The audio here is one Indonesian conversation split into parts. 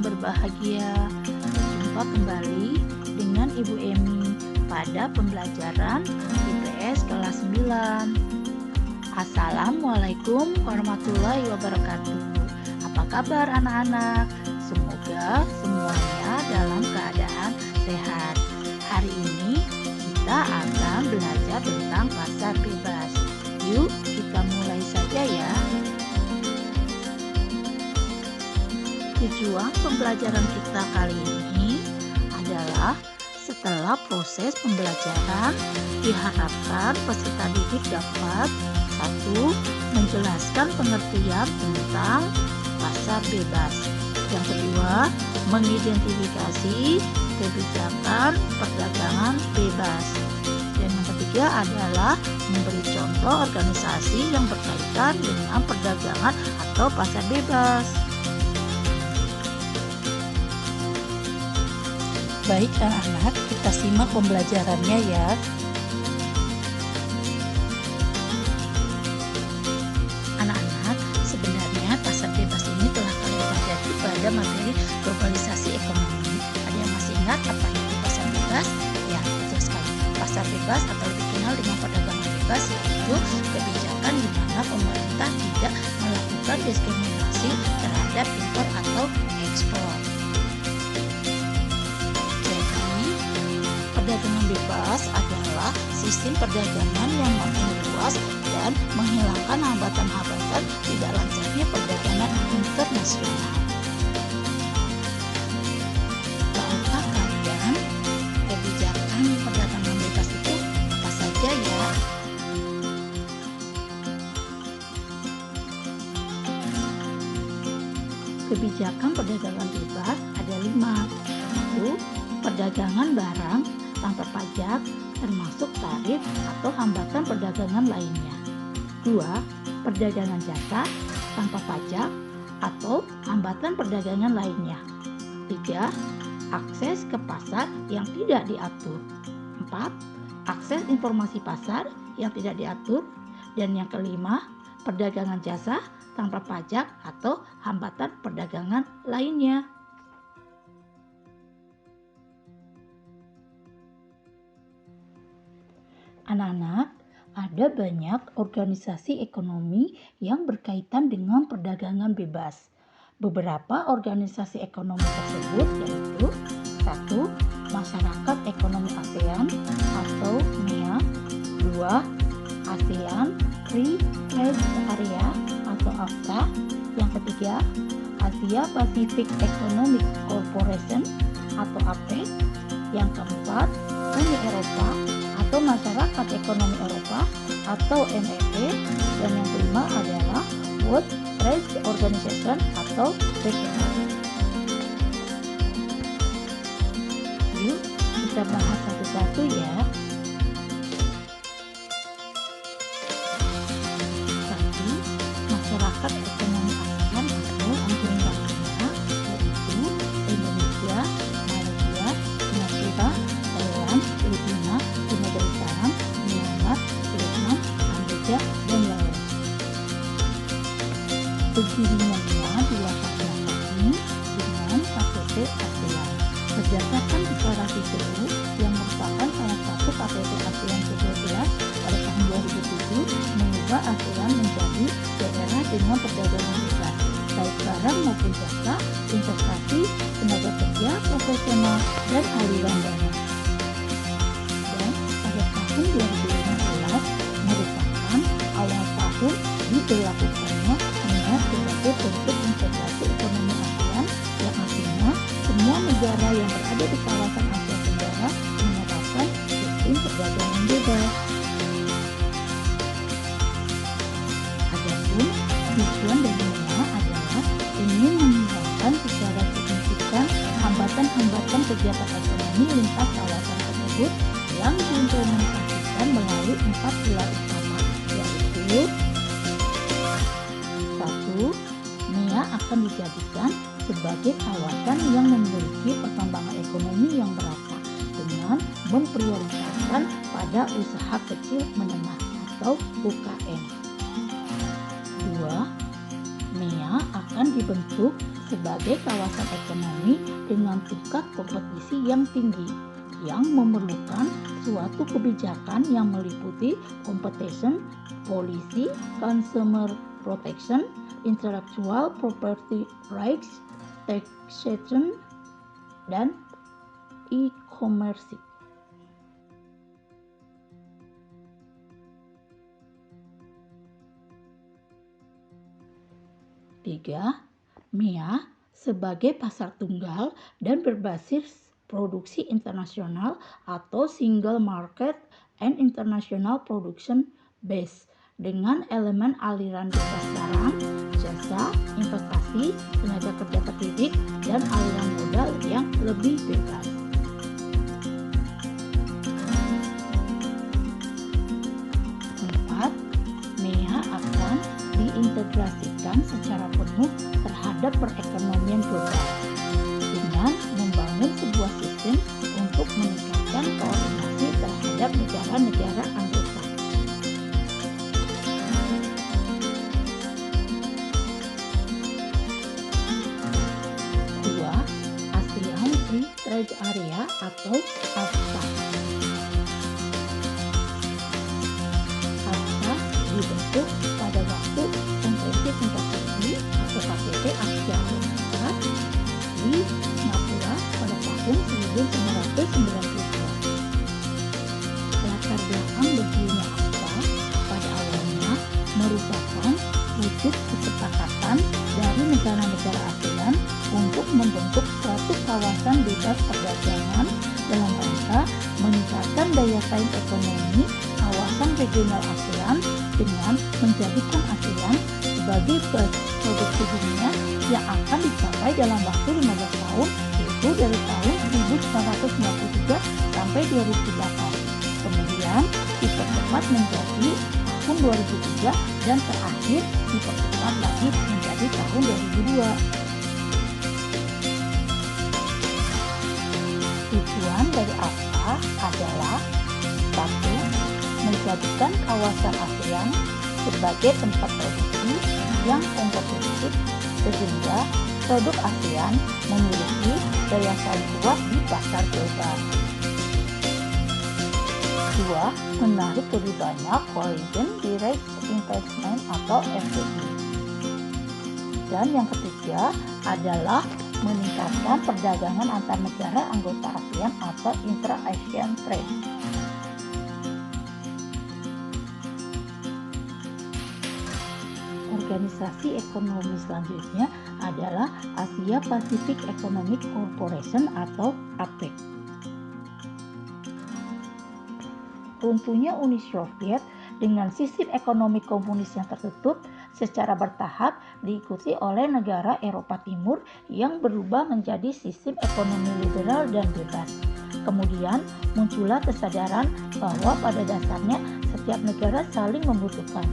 berbahagia. Jumpa kembali dengan Ibu Emi pada pembelajaran IPS kelas 9. Assalamualaikum warahmatullahi wabarakatuh. Apa kabar anak-anak? Semoga semuanya dalam keadaan sehat. Hari ini kita akan belajar tentang pasar bebas. Yuk kita mulai saja ya. Tujuan pembelajaran kita kali ini adalah setelah proses pembelajaran diharapkan peserta didik dapat 1. Menjelaskan pengertian tentang pasar bebas. Yang kedua, mengidentifikasi kebijakan perdagangan bebas. Dan yang ketiga adalah memberi contoh organisasi yang berkaitan dengan perdagangan atau pasar bebas. Baik anak-anak, kita simak pembelajarannya ya. Anak-anak, sebenarnya pasar bebas ini telah kalian pelajari pada materi globalisasi ekonomi. Ada yang masih ingat apa itu pasar bebas? Ya, betul sekali. Pasar bebas atau lebih dikenal dengan perdagangan bebas yaitu kebijakan di mana pemerintah tidak melakukan diskriminasi terhadap impor atau ekspor. Perdagangan bebas adalah sistem perdagangan yang makin luas dan menghilangkan hambatan-hambatan tidak lancarnya perdagangan internasional. Tahukah kalian kebijakan perdagangan bebas itu apa saja ya? Kebijakan perdagangan bebas ada 5. 1. Perdagangan barang tanpa pajak termasuk tarif atau hambatan perdagangan lainnya. 2. Perdagangan jasa tanpa pajak atau hambatan perdagangan lainnya. 3. Akses ke pasar yang tidak diatur. 4. Akses informasi pasar yang tidak diatur. Dan yang kelima, perdagangan jasa tanpa pajak atau hambatan perdagangan lainnya. Anak-anak, ada banyak organisasi ekonomi yang berkaitan dengan perdagangan bebas. Beberapa organisasi ekonomi tersebut yaitu 1. Masyarakat Ekonomi ASEAN atau MEA. 2. ASEAN Free Trade Area atau AFTA. Yang ketiga, Asia Pacific Economic Corporation atau APEC. Yang keempat, Uni Eropa atau Masyarakat Ekonomi Eropa atau MEP. Dan yang kelima adalah World Trade Organization atau WTO. Yuk kita bahas satu-satu ya. 1. Masyarakat Ekonomi ASEAN atau Anggota ASEAN yaitu Indonesia, Malaysia, Singapura, Thailand, Filipina, Darussalam, Myanmar, Vietnam, Kamboja, dan Laos. Berdirinya dilaksanakan dengan KTT ASEAN. Berdasarkan deklarasi Seoul yang merupakan salah satu KTT ASEAN ke-12 pada tahun 2007 mengubah ASEAN menjadi daerah dengan perdagangan bebas, baik barang maupun jasa, investasi, tenaga kerja profesional, dan aliran dana. Tahun 2015 merupakan awal tahun diberlakukannya MEA sebagai bentuk integrasi ekonomi ASEAN yang artinya semua negara yang berada di kawasan Asia Tenggara menerapkan sistem perdagangan bebas. Adapun tujuan dari MEA adalah ingin menghilangkan secara signifikan hambatan-hambatan kegiatan ekonomi lintas kawasan tersebut yang diimplementasikan melalui 4 pilar utama, yaitu 1. MEA akan dijadikan sebagai kawasan yang memiliki perkembangan ekonomi yang merata dengan memprioritaskan pada usaha kecil menengah atau UKM. 2. MEA akan dibentuk sebagai kawasan ekonomi dengan tingkat kompetisi yang tinggi, yang memerlukan suatu kebijakan yang meliputi competition, policy, consumer protection, intellectual property rights, taxation, dan e-commerce. Tiga, MEA sebagai pasar tunggal dan berbasis produksi internasional atau single market and international production base dengan elemen aliran bebas barang, jasa, investasi, tenaga kerja terdidik, dan aliran modal yang lebih bebas. Empat, MEA akan diintegrasikan secara penuh terhadap perekonomian global dengan membangun sebuah sistem untuk meningkatkan koordinasi terhadap negara-negara anggota. Dua, ASEAN Free Trade Area atau AFTA. AFTA dibentuk pada waktu Konferensi Tingkat Tinggi atau KTT Asia Tenggara di Singapura pada tahun 1992. Latar belakang berdirinya AFTA pada awalnya merupakan wujud kesepakatan dari negara-negara ASEAN untuk membentuk suatu kawasan bebas perdagangan dalam rangka meningkatkan daya saing ekonomi kawasan regional ASEAN dengan menjadikan ASEAN sebagai produksi dunia yang akan dicapai dalam waktu 15 tahun, yaitu dari tahun 1993 sampai 2008. Kemudian dipercepat menjadi tahun 2003 dan terakhir dipercepat lagi menjadi tahun 2002. Tujuan dari AFTA adalah 1. Menjadikan kawasan ASEAN sebagai tempat produksi yang kompetitif sehingga produk ASEAN memiliki daya saing kuat di pasar global. 2. Menarik lebih banyak Foreign Direct Investment atau FDI. Dan yang ketiga adalah meningkatkan perdagangan antar negara anggota ASEAN atau intra-ASEAN trade. Organisasi ekonomi selanjutnya adalah Asia Pacific Economic Cooperation atau APEC. Runtuhnya Uni Soviet dengan sistem ekonomi komunis yang tertutup secara bertahap diikuti oleh negara Eropa Timur yang berubah menjadi sistem ekonomi liberal dan bebas. Kemudian muncullah kesadaran bahwa pada dasarnya setiap negara saling membutuhkan.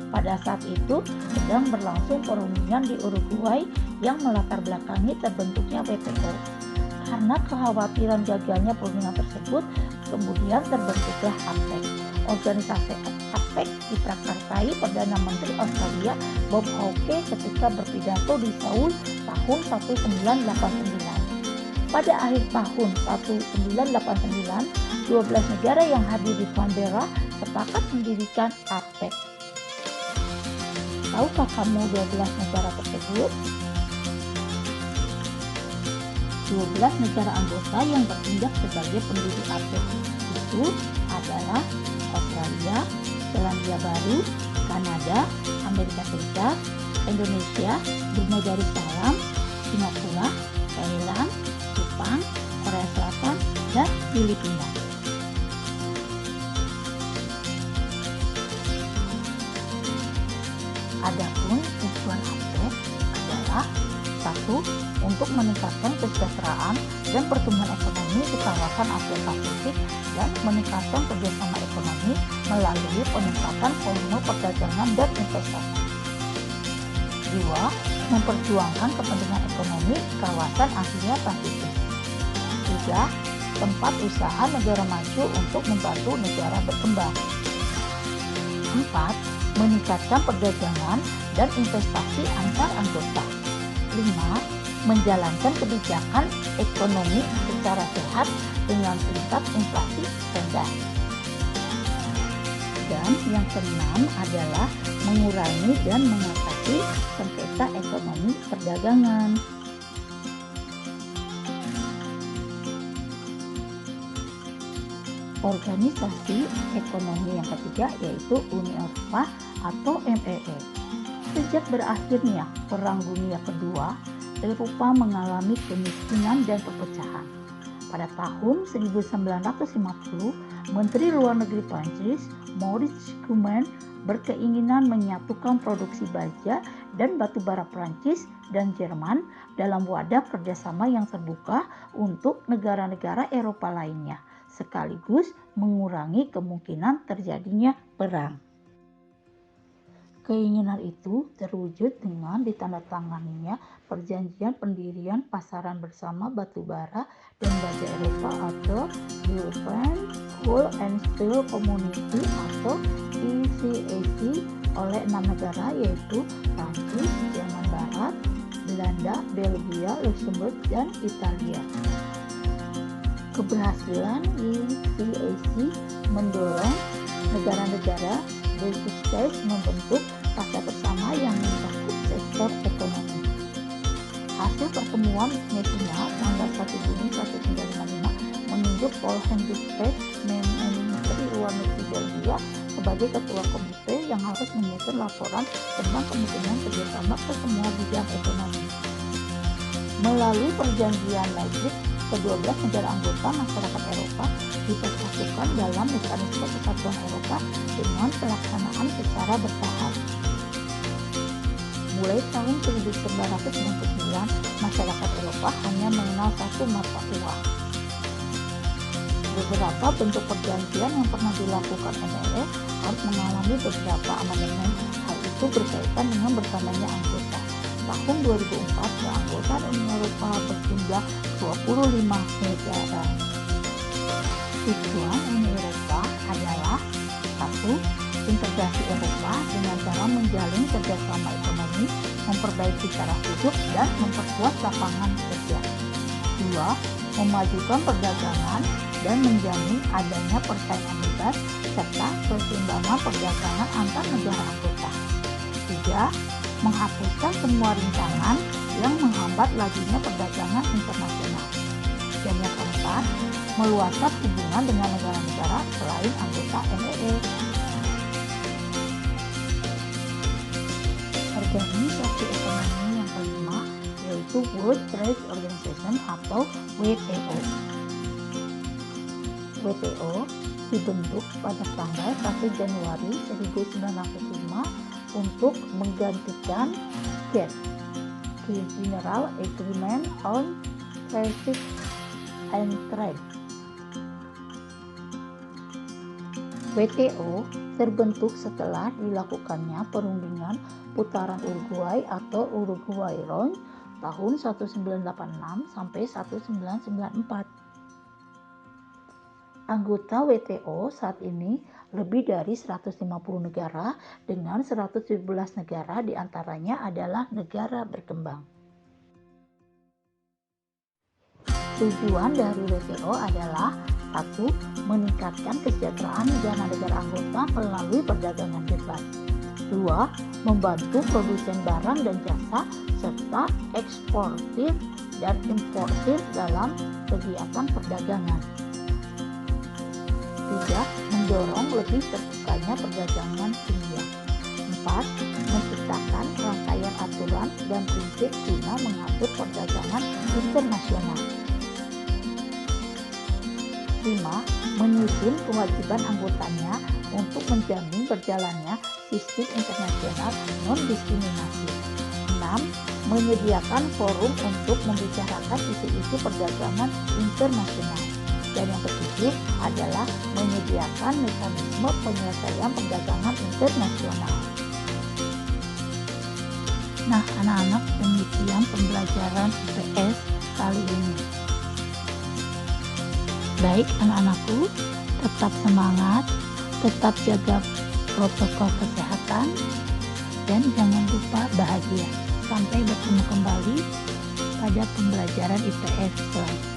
Pada saat itu sedang berlangsung perundingan di Uruguay yang melatar belakangi terbentuknya WTO. Karena kekhawatiran gagalnya perundingan tersebut, kemudian terbentuklah APEC. Organisasi APEC diprakartai Perdana Menteri Australia Bob Hawke ketika berpidato di Seoul tahun 1989. Pada akhir tahun 1989, 12 negara yang hadir di Canberra sepakat mendirikan APEC. Tahukah kamu 12 negara tersebut? 12 negara anggota yang bertindak sebagai pendiri APEC itu adalah Australia, Selandia Baru, Kanada, Amerika Serikat, Indonesia, Brunei Darussalam, Singapura, Thailand, Jepang, Korea Selatan, dan Filipina. Adapun tujuan APEC adalah 1. Untuk meningkatkan kesejahteraan dan pertumbuhan ekonomi di kawasan Asia Pasifik dan meningkatkan kerjasama ekonomi melalui peningkatan volume perdagangan dan investasi. 2. Memperjuangkan kepentingan ekonomi di kawasan Asia Pasifik. 3. Tempat usaha negara maju untuk membantu negara berkembang. 4. Meningkatkan perdagangan dan investasi antar anggota. 5. menjalankan kebijakan ekonomi secara sehat dengan tingkat inflasi rendah. Dan yang keenam adalah mengurangi dan mengatasi sengketa ekonomi perdagangan. Organisasi ekonomi yang ketiga yaitu Uni Eropa atau MEE. Sejak berakhirnya Perang Dunia Kedua, Eropa mengalami kemiskinan dan perpecahan. Pada tahun 1950, Menteri Luar Negeri Prancis, Maurice Schumann, berkeinginan menyatukan produksi baja dan batu bara Prancis dan Jerman dalam wadah kerjasama yang terbuka untuk negara-negara Eropa lainnya, sekaligus mengurangi kemungkinan terjadinya perang. Keinginan itu terwujud dengan ditandatanganinya Perjanjian Pendirian Pasaran Bersama Batu Bara dan Baja Eropa atau European Coal and Steel Community atau ECAC oleh 6 negara yaitu Prancis, Jerman Barat, Belanda, Belgia, Luxembourg, dan Italia. Keberhasilan ECAC mendorong negara-negara British States membentuk pasar bersama yang mencakup sektor ekonomi. Hasil pertemuan Messina tanggal 1 Juni 1955 menunjuk Paul Henri Spaeth, Menteri Luar Negeri Belgia, sebagai ketua komite yang harus menyusun laporan tentang kemungkinan kerjasama ke semua bidang ekonomi. Melalui perjanjian Maastricht, ke-12 negara anggota masyarakat Eropa dipersatukan dalam mekanisme Persatuan Eropa dengan pelaksanaan secara bertahap. Mulai tahun 1999, masyarakat Eropa hanya mengenal satu mata uang. Beberapa bentuk perjanjian yang pernah dilakukan MEE harus mengalami beberapa amandemen. Hal itu berkaitan dengan bertambahnya anggota. Tahun 2004, keanggotaan Uni Eropa berjumlah 25 negara. Tujuan Uni Eropa adalah 1. Integrasi Eropa dengan cara menjalin kerjasama ekonomi, memperbaiki cara hidup, dan memperkuat lapangan kerja. 2. Memajukan perdagangan dan menjamin adanya persaingan bebas serta keseimbangan perdagangan antar negara anggota. 3. Menghapuskan semua rintangan yang menghambat lajunya perdagangan internasional. Dan yang keempat, meluaskan hubungan dengan negara-negara selain anggota MEE. Organisasi ekonomi yang kelima yaitu World Trade Organization atau WTO. WTO dibentuk pada tanggal 1 Januari 1905 untuk menggantikan GATT, General Agreement on Trade and Trade. WTO terbentuk setelah dilakukannya perundingan putaran Uruguay atau Uruguay Round tahun 1986 sampai 1994. Anggota WTO saat ini lebih dari 150 negara dengan 117 negara diantaranya adalah negara berkembang. Tujuan dari WTO adalah 1. Meningkatkan kesejahteraan negara-negara anggota melalui perdagangan bebas. 2. Membantu produsen barang dan jasa serta eksportir dan importir dalam kegiatan perdagangan. 3. Mendorong lebih terbukanya perdagangan dunia. 4. Menciptakan rangkaian aturan dan prinsip guna mengatur perdagangan internasional. 5. Menyusun kewajiban anggotanya untuk menjamin berjalannya sistem internasional non-diskriminasi. 6. Menyediakan forum untuk membicarakan isu-isu perdagangan internasional. Dan yang ketujuh adalah menyediakan mekanisme penyelesaian perdagangan internasional. Nah, anak-anak, demikian pembelajaran IPS kali ini. Baik anak-anakku, tetap semangat, tetap jaga protokol kesehatan, dan jangan lupa bahagia. Sampai bertemu kembali. pada pembelajaran IPS kelas